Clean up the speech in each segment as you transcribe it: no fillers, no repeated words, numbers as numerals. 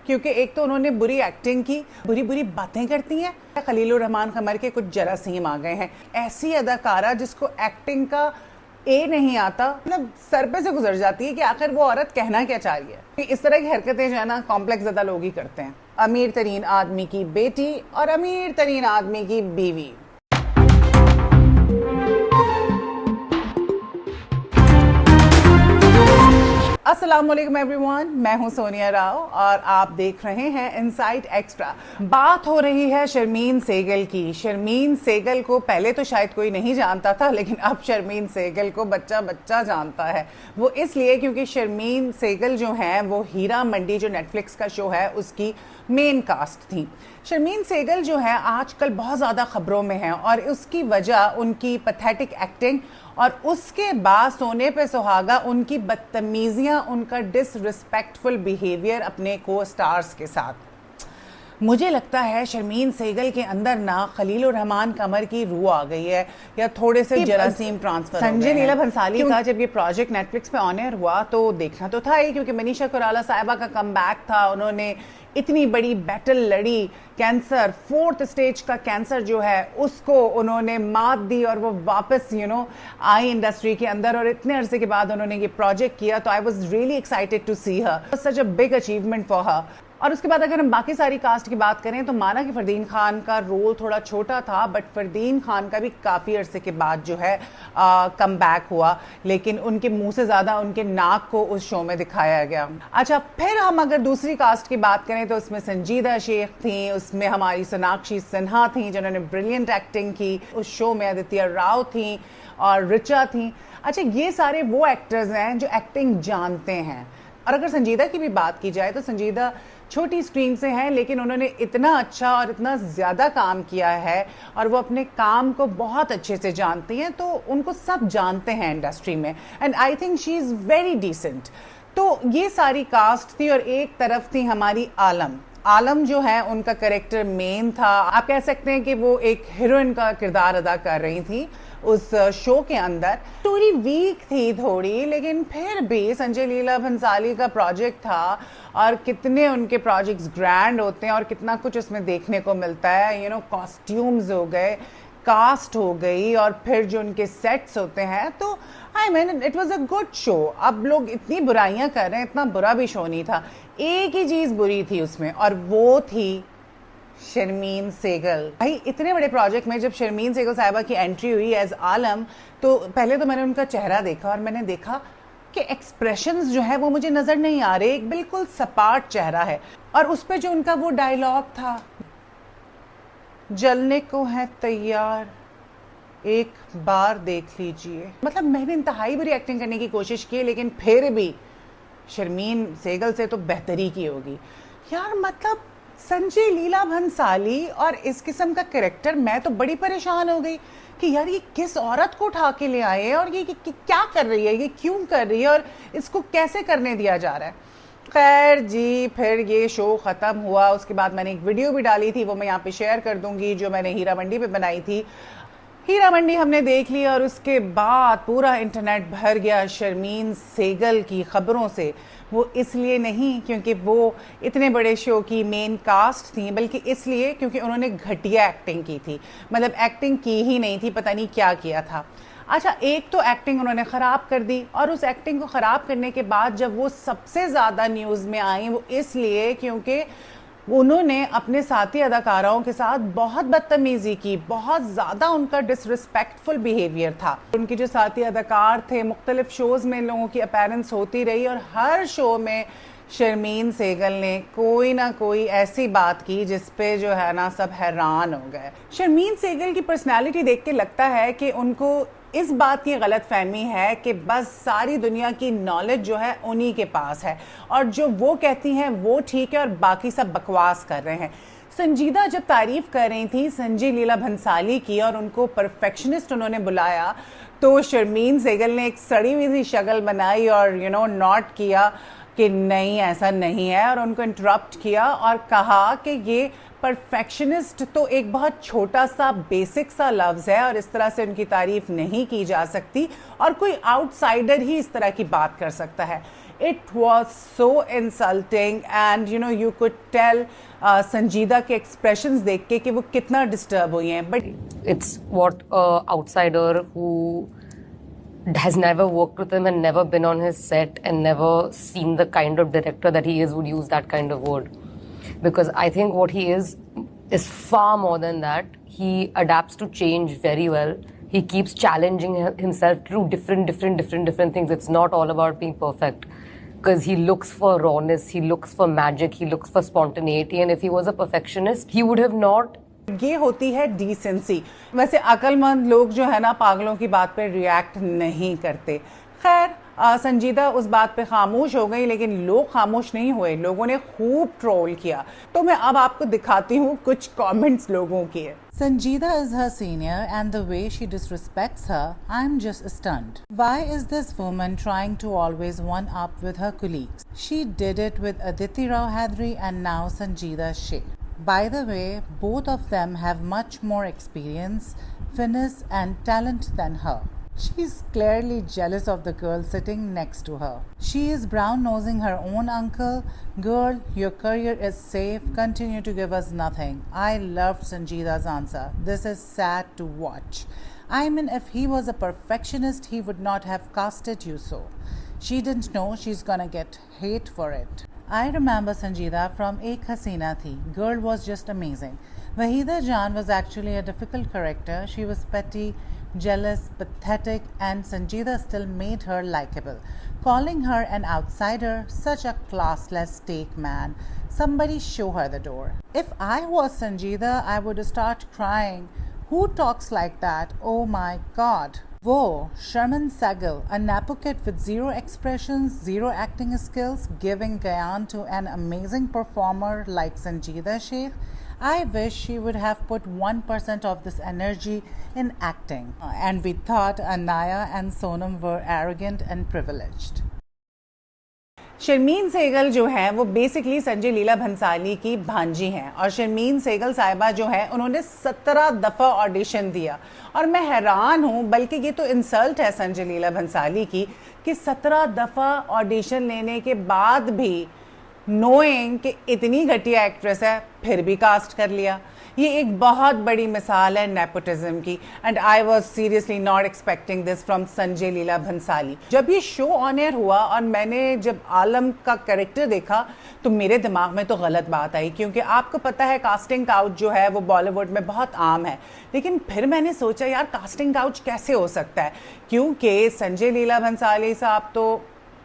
क्योंकि एक तो उन्होंने बुरी एक्टिंग की, बुरी बुरी बातें करती हैं। खलीलुर रहमान कमर के कुछ जरासीम आ गए हैं। ऐसी अदाकारा जिसको एक्टिंग का ए नहीं आता, मतलब सर पे से गुजर जाती है कि आखिर वो औरत कहना क्या चाह रही है। इस तरह की हरकतें जो है ना कॉम्प्लेक्स ज़्यादा लोग ही करते हैं। अमीर तरीन आदमी की बेटी और अमीर तरीन आदमी की बीवी। अस्सलामुअलैकुम एवरीवन, मैं हूं सोनिया राव और आप देख रहे हैं इनसाइड एक्स्ट्रा। बात हो रही है शर्मीन सेगल की। शर्मीन सेगल को पहले तो शायद कोई नहीं जानता था, लेकिन अब शर्मीन सेगल को बच्चा बच्चा जानता है। वो इसलिए क्योंकि शर्मीन सेगल जो है वो हीरा मंडी जो नेटफ्लिक्स का शो है उसकी मेन कास्ट थी। शर्मीन सेगल जो है आजकल बहुत ज़्यादा खबरों में है और उसकी वजह उनकी पैथेटिक एक्टिंग और उसके बाद सोने पे सुहागा उनकी बदतमीजियाँ, उनका डिसरिस्पेक्टफुल बिहेवियर अपने को स्टार्स के साथ। मुझे लगता है शर्मीन सेगल के अंदर ना खलीलुर रहमान कमर की रूह आ गई है या थोड़े से जरासीम ट्रांसफर। संजय लीला भंसाली का जब ये प्रोजेक्ट नेटफ्लिक्स पे ऑन एयर हुआ तो देखना तो था ही, क्योंकि मनीषा कोइराला साहिबा का कमबैक था। उन्होंने इतनी बड़ी बैटल लड़ी, कैंसर 4th स्टेज का कैंसर जो है उसको उन्होंने मात दी और वो वापस आई इंडस्ट्री के अंदर, और इतने अरसे के बाद उन्होंने ये प्रोजेक्ट किया। तो I was really excited to see her, such a big achievement for her. और उसके बाद अगर हम बाकी सारी कास्ट की बात करें तो माना कि फरदीन खान का रोल थोड़ा छोटा था, बट फरदीन खान का भी काफ़ी अरसे के बाद जो है कम बैक हुआ, लेकिन उनके मुंह से ज़्यादा उनके नाक को उस शो में दिखाया गया। अच्छा, फिर हम अगर दूसरी कास्ट की बात करें तो उसमें संजीदा शेख थी, उसमें हमारी सोनाक्षी सिन्हा थी जिन्होंने ब्रिलियंट एक्टिंग की। उस शो में आदित्य राव थी और रिचा थी। अच्छा, ये सारे वो एक्टर्स हैं जो एक्टिंग जानते हैं। और अगर संजीदा की भी बात की जाए तो संजीदा छोटी स्क्रीन से हैं, लेकिन उन्होंने इतना अच्छा और इतना ज़्यादा काम किया है और वो अपने काम को बहुत अच्छे से जानती हैं, तो उनको सब जानते हैं इंडस्ट्री में। And I think she is very decent. तो ये सारी कास्ट थी और एक तरफ थी हमारी आलम जो है उनका कैरेक्टर मेन था। आप कह सकते हैं कि वो एक हीरोइन का किरदार अदा कर रही थी उस शो के अंदर। स्टोरी वीक थी थोड़ी, लेकिन फिर भी संजय लीला भंसाली का प्रोजेक्ट था और कितने उनके प्रोजेक्ट्स ग्रैंड होते हैं और कितना कुछ उसमें देखने को मिलता है। कॉस्ट्यूम्स हो गए, कास्ट हो गई और फिर जो उनके सेट्स होते हैं, तो I mean it was a good show. अब लोग इतनी बुराइयां कर रहे हैं, इतना बुरा भी शो नहीं था। एक ही चीज़ बुरी थी उसमें और वो थी शर्मीन सेगल। भाई, इतने बड़े प्रोजेक्ट में जब शर्मीन सेगल साहिबा की एंट्री हुई एज आलम, तो पहले तो मैंने उनका चेहरा देखा और मैंने देखा कि एक्सप्रेशंस जो है वो मुझे नज़र नहीं आ रहे। एक बिल्कुल सपाट चेहरा है और उस पर जो उनका वो डायलॉग था, जलने को है तैयार एक बार देख लीजिए। मतलब मैंने इंतहाई बुरी एक्टिंग करने की कोशिश की, लेकिन फिर भी शर्मीन सेगल से तो बेहतरी की होगी यार। मतलब संजय लीला भंसाली और इस किस्म का कैरेक्टर, मैं तो बड़ी परेशान हो गई कि यार ये किस औरत को उठा के ले आए और ये क्या कर रही है, ये क्यों कर रही है और इसको कैसे करने दिया जा रहा है। खैर जी, फिर ये शो ख़त्म हुआ। उसके बाद मैंने एक वीडियो भी डाली थी, वो मैं यहाँ पे शेयर कर दूंगी, जो मैंने हीरा मंडी पे बनाई थी। हीरा मंडी हमने देख ली और उसके बाद पूरा इंटरनेट भर गया शर्मीन सेगल की खबरों से। वो इसलिए नहीं क्योंकि वो इतने बड़े शो की मेन कास्ट थी, बल्कि इसलिए क्योंकि उन्होंने घटिया एक्टिंग की थी। मतलब एक्टिंग की ही नहीं थी, पता नहीं क्या किया था। अच्छा, एक तो एक्टिंग उन्होंने ख़राब कर दी, और उस एक्टिंग को ख़राब करने के बाद जब वो सबसे ज़्यादा न्यूज़ में आई वो इसलिए क्योंकि उन्होंने अपने साथी अदाकाराओं के साथ बहुत बदतमीजी की, बहुत ज़्यादा उनका डिसरिस्पेक्टफुल बिहेवियर था। उनके जो साथी अदाकार थे, मुख्तलिफ शोज़ में लोगों की अपीयरेंस होती रही और हर शो में शर्मीन सेगल ने कोई ना कोई ऐसी बात की जिस पे जो है ना सब हैरान हो गए। शर्मीन सेगल की पर्सनैलिटी देख के लगता है कि उनको इस बात की गलत फहमी है कि बस सारी दुनिया की नॉलेज जो है उन्हीं के पास है और जो वो कहती हैं वो ठीक है और बाकी सब बकवास कर रहे हैं। संजीदा जब तारीफ कर रही थी संजय लीला भंसाली की और उनको परफेक्शनिस्ट उन्होंने बुलाया, तो शर्मीन सेगल ने एक सड़ी हुई सी शक्ल बनाई और नॉट किया कि नहीं ऐसा नहीं है, और उनको इंटरप्ट किया और कहा कि ये परफेक्शनिस्ट तो एक बहुत छोटा सा बेसिक सा लफ्ज़ है और इस तरह से उनकी तारीफ नहीं की जा सकती और कोई आउटसाइडर ही इस तरह की बात कर सकता है। It was so insulting and you know you could tell संजीदा के expressions देख के कि वो कितना disturb हुई हैं. But it's what a outsider who has never worked with him and never been on his set and never seen the kind of director that he is would use that kind of word. Because I think what he is far more than that. He adapts to change very well. He keeps challenging himself to do different things. It's not all about being perfect. Because he looks for rawness, he looks for magic, he looks for spontaneity. And if he was a perfectionist, he would have not. ये होती है decency. वैसे अक्लमंद लोग जो है ना पागलों की बात पे रिएक्ट नहीं करते. खैर संजीदा उस बात पे खामोश हो गई, लेकिन लोग खामोश नहीं हुए, लोगों ने खूब ट्रोल किया. तो मैं अब आपको दिखाती हूँ कुछ कमेंट्स लोगों के. Sanjeeda is her senior and the way she disrespects her, I'm just stunned. Why is this woman trying to always one up with her colleagues? She did it with Aditi Rao Hydari and now Sanjeeda Sheikh. By the way, both of them have much more experience, finesse and talent than her. She's clearly jealous of the girl sitting next to her. She is brown-nosing her own uncle. Girl, your career is safe. Continue to give us nothing. I loved Sanjeeda's answer. This is sad to watch. I mean, if he was a perfectionist, he would not have casted you so. She didn't know she's gonna get hate for it. I remember Sanjeeda from Ek Hasina Thi. Girl was just amazing. Waheeda Jan was actually a difficult character. She was petty, jealous, pathetic, and Sanjeeda still made her likable. Calling her an outsider, such a classless take, man. Somebody show her the door. If I was Sanjeeda, I would start crying. Who talks like that? Oh my God. Whoa, Sharmin Sehgal, a Napo kid with zero expressions, zero acting skills, giving Gyan to an amazing performer like Sanjeeda Sheikh. I wish she would have put 1% of this energy in acting. And we thought Anaya and Sonam were arrogant and privileged. Sharmin Sehgal जो है वो basically Sanjay Leela Bhansali की भांजी हैं और शर्मीन सहगल साहिबा जो है उन्होंने 17 दफ़ा ऑडिशन दिया और मैं हैरान हूँ, बल्कि ये तो इंसल्ट है संजय लीला भंसाली की कि 17 दफ़ा ऑडिशन लेने के बाद भी नोइंग कि इतनी घटिया एक्ट्रेस है फिर भी कास्ट कर लिया. ये एक बहुत बड़ी मिसाल है नेपोटिज्म की. And I was seriously not expecting this from Sanjay Leela Bhansali. जब ये शो ऑन एयर हुआ और मैंने जब आलम का कैरेक्टर देखा तो मेरे दिमाग में तो गलत बात आई, क्योंकि आपको पता है कास्टिंग काउच जो है वो बॉलीवुड में बहुत आम है. लेकिन फिर मैंने सोचा यार कास्टिंग काउच कैसे हो सकता है, क्योंकि संजय लीला भंसाली साहब तो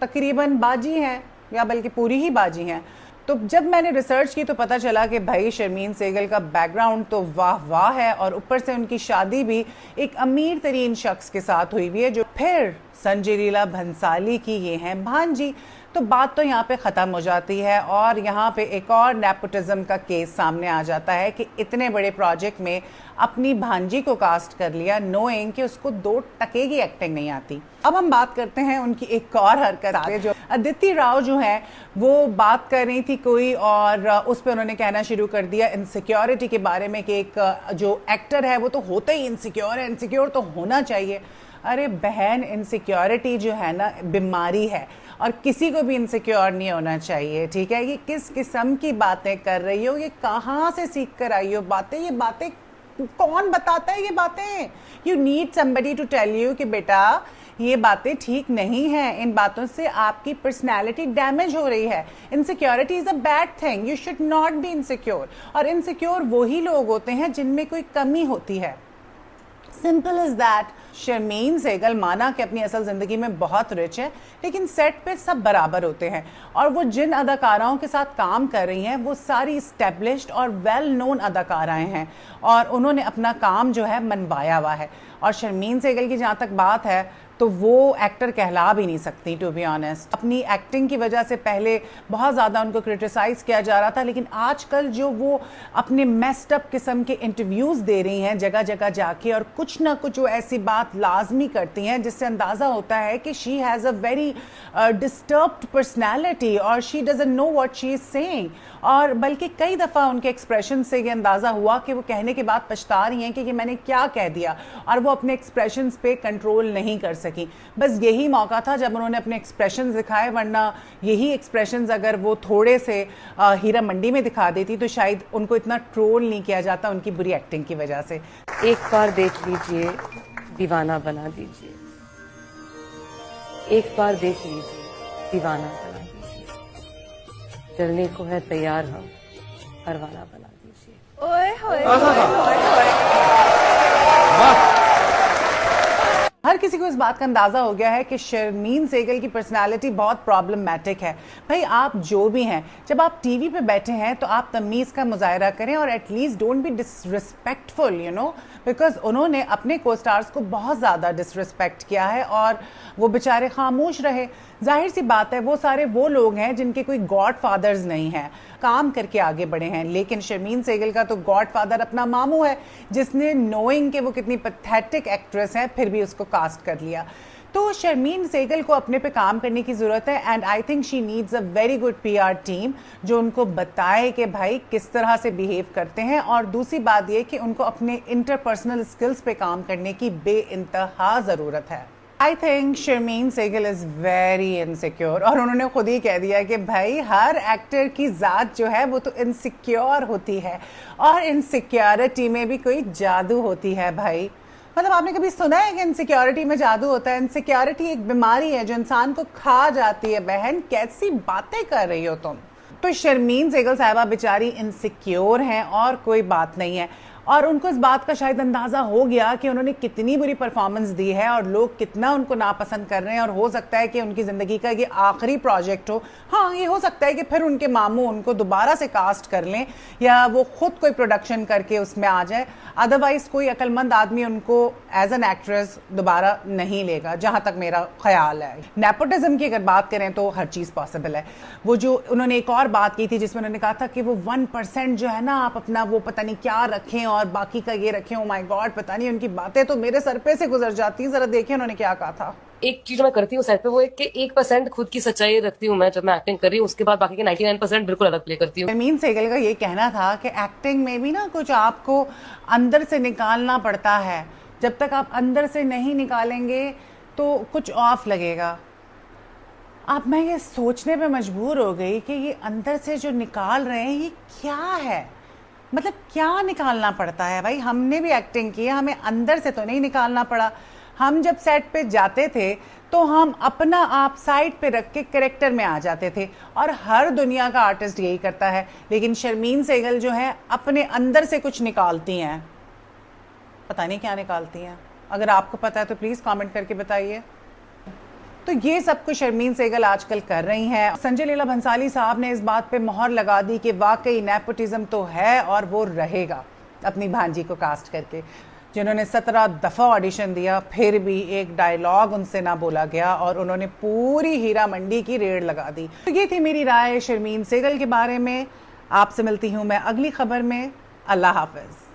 तकरीबन बाजी हैं या बल्कि पूरी ही बाजी हैं. तो जब मैंने रिसर्च की तो पता चला कि भाई शर्मीन सहगल का बैकग्राउंड तो वाह वाह है और ऊपर से उनकी शादी भी एक अमीर तरीन शख्स के साथ हुई हुई है जो फिर संजय लीला भंसाली की ये हैं भांजी. तो बात तो यहाँ पे ख़त्म हो जाती है और यहाँ पे एक और नेपोटिज्म का केस सामने आ जाता है कि इतने बड़े प्रोजेक्ट में अपनी भांजी को कास्ट कर लिया नोइंग कि उसको 2 टके की एक्टिंग नहीं आती. अब हम बात करते हैं उनकी एक और हरकत पे. जो अदिति राव जो है वो बात कर रही थी कोई और उस पर उन्होंने कहना शुरू कर दिया इनसिक्योरिटी के बारे में कि एक जो एक्टर है वो तो होता ही इनसिक्योर है, इनसिक्योर तो होना चाहिए. अरे बहन, इनसिक्योरिटी जो है ना बीमारी है और किसी को भी इनसिक्योर नहीं होना चाहिए. ठीक है, ये किस किस्म की बातें कर रही हो, ये कहाँ से सीख कर आई हो बातें, ये बातें कौन बताता है ये बातें. You need somebody to tell you कि बेटा ये बातें ठीक नहीं है, इन बातों से आपकी पर्सनैलिटी डैमेज हो रही है. Insecurity is a bad thing, you should not be insecure. और इनसिक्योर वही लोग होते हैं जिनमें कोई कमी होती है. Simple is that. Sharmin Sehgal माना कि अपनी असल ज़िंदगी में बहुत रिच है, लेकिन सेट पे सब बराबर होते हैं और वो जिन अदाकाराओं के साथ काम कर रही हैं वो सारी इस्टेब्लिश्ड और वेल नोन अदाकाराएँ हैं और उन्होंने अपना काम जो है मनवाया हुआ है. और शर्मीन सहगल की जहाँ तक बात है तो वो एक्टर कहला भी नहीं सकती टू बी ऑनेस्ट. अपनी एक्टिंग की वजह से पहले बहुत ज़्यादा उनको क्रिटिसाइज़ किया जा रहा था, लेकिन आजकल जो वो अपने मेस्ड अप किस्म के इंटरव्यूज़ दे रही हैं जगह जगह जाके और कुछ ना कुछ वो ऐसी बात लाजमी करती हैं जिससे अंदाज़ा होता है कि she has a very disturbed personality और she doesn't know what she is saying. और बल्कि कई दफ़ा उनके एक्सप्रेशन से ये अंदाज़ा हुआ कि वो कहने के बाद पछता रही हैं कि ये मैंने क्या कह दिया और वो अपने एक्सप्रेशंस पे कंट्रोल नहीं कर सकी। बस यही मौका था जब उन्होंने अपने एक्सप्रेशंस दिखाए, वरना यही एक्सप्रेशंस अगर वो थोड़े से हीरा मंडी में दिखा देती तो शायद उनको इतना ट्रोल नहीं किया जाता उनकी बुरी एक्टिंग की वजह से। एक बार देख लीजिए, दीवाना बना दीजिए। एक बार देख लीजिए, दीवाना बना दीजिए। चलने को है तैयार हम, परवाना बना दीजिए। ओए होए होए होए। हर किसी को इस बात का अंदाजा हो गया है कि शर्मीन सेगल की पर्सनालिटी बहुत प्रॉब्लमैटिक है। भाई आप जो भी हैं, जब आप टीवी पे बैठे हैं तो आप तमीज़ का मुजाहरा करें और at least don't be disrespectful, you know, because उन्होंने अपने को स्टार्स को बहुत ज़्यादा डिसरिस्पेक्ट किया है और वो बेचारे खामोश रहे। जाहिर सी बात है वो सारे वो लोग हैं जिनके कोई गॉड फादर्स नहीं हैं, काम करके आगे बढ़े हैं। लेकिन शर्मीन सेगल का तो गॉड फादर अपना मामू है, जिसने नोइंग कि वो कितनी पैथेटिक एक्ट्रेस है फिर भी उसको कास्ट कर लिया। तो शर्मीन सेगल को अपने पे काम करने की ज़रूरत है and I think she needs a very good PR team जो उनको बताए कि भाई किस तरह से बिहेव करते हैं। और दूसरी बात ये कि उनको अपने इंटरपर्सनल स्किल्स पे काम करने की बेइंतहा ज़रूरत है। I think Sharmin Segal is very insecure और उन्होंने खुद ही कह दिया कि भाई हर एक्टर की ज़ात जो है वो तो इनसिक्योर होती है और इनसिक्योरिटी में भी कोई जादू होती है भाई। मतलब आपने कभी सुना है कि इनसिक्योरिटी में जादू होता है? इनसिक्योरिटी एक बीमारी है जो इंसान को खा जाती है। बहन कैसी बातें कर रही हो तुम? तो शर्मीन सेगल साहिबा बेचारी इनसिक्योर हैं और कोई बात नहीं है। और उनको इस बात का शायद अंदाज़ा हो गया कि उन्होंने कितनी बुरी परफॉर्मेंस दी है और लोग कितना उनको नापसंद कर रहे हैं और हो सकता है कि उनकी ज़िंदगी का ये आखिरी प्रोजेक्ट हो। हाँ, ये हो सकता है कि फिर उनके मामू उनको दोबारा से कास्ट कर लें या वो खुद कोई प्रोडक्शन करके उसमें आ जाए। अदरवाइज़ कोई अक्लमंद आदमी उनको एज एन एक्ट्रेस दोबारा नहीं लेगा, जहाँ तक मेरा ख्याल है। नेपोटिज्म की अगर बात करें तो हर चीज़ पॉसिबल है। वो जो उन्होंने एक और बात की थी जिसमें उन्होंने कहा था कि वो 1% जो है ना आप अपना वो पता नहीं क्या रखें और बाकी का ये रखें। ओ माय गॉड, पता नहीं, उनकी बातें तो मेरे सर पे से गुजर जाती हैं। जरा देखिए उन्होंने क्या कहा था। एक चीज मैं करती हूँ सेट पे, वो एक कि 1% खुद की सच्चाई रखती हूँ मैं जब मैं एक्टिंग कर रही हूँ, उसके बाद बाकी के 99% बिल्कुल अलग प्ले करती हूँ। शर्मीन सेगल का ये कहना था कि एक्टिंग में भी ना कुछ आपको अंदर से निकालना पड़ता है, जब तक आप अंदर से नहीं निकालेंगे तो कुछ ऑफ लगेगा। अब मैं ये सोचने पे मजबूर हो गई कि ये अंदर से जो निकाल रहे हैं ये क्या है, मतलब क्या निकालना पड़ता है भाई? हमने भी एक्टिंग की है, हमें अंदर से तो नहीं निकालना पड़ा। हम जब सेट पे जाते थे तो हम अपना आप साइड पे रख के कैरेक्टर में आ जाते थे और हर दुनिया का आर्टिस्ट यही करता है। लेकिन शर्मीन सेगल जो है अपने अंदर से कुछ निकालती हैं, पता नहीं क्या निकालती हैं। अगर आपको पता है तो प्लीज़ कमेंट करके बताइए। तो ये सब कुछ शर्मीन सेगल आजकल कर रही हैं। संजय लीला भंसाली साहब ने इस बात पे मोहर लगा दी कि वाकई नेपोटिज्म तो है और वो रहेगा, अपनी भांजी को कास्ट करके। जिन्होंने 17 दफ़ा ऑडिशन दिया फिर भी एक डायलॉग उनसे ना बोला गया और उन्होंने पूरी हीरा मंडी की रेड लगा दी। तो ये थी मेरी राय शर्मीन सेगल के बारे में। आपसे मिलती हूँ मैं अगली खबर में। अल्लाह हाफ़िज़।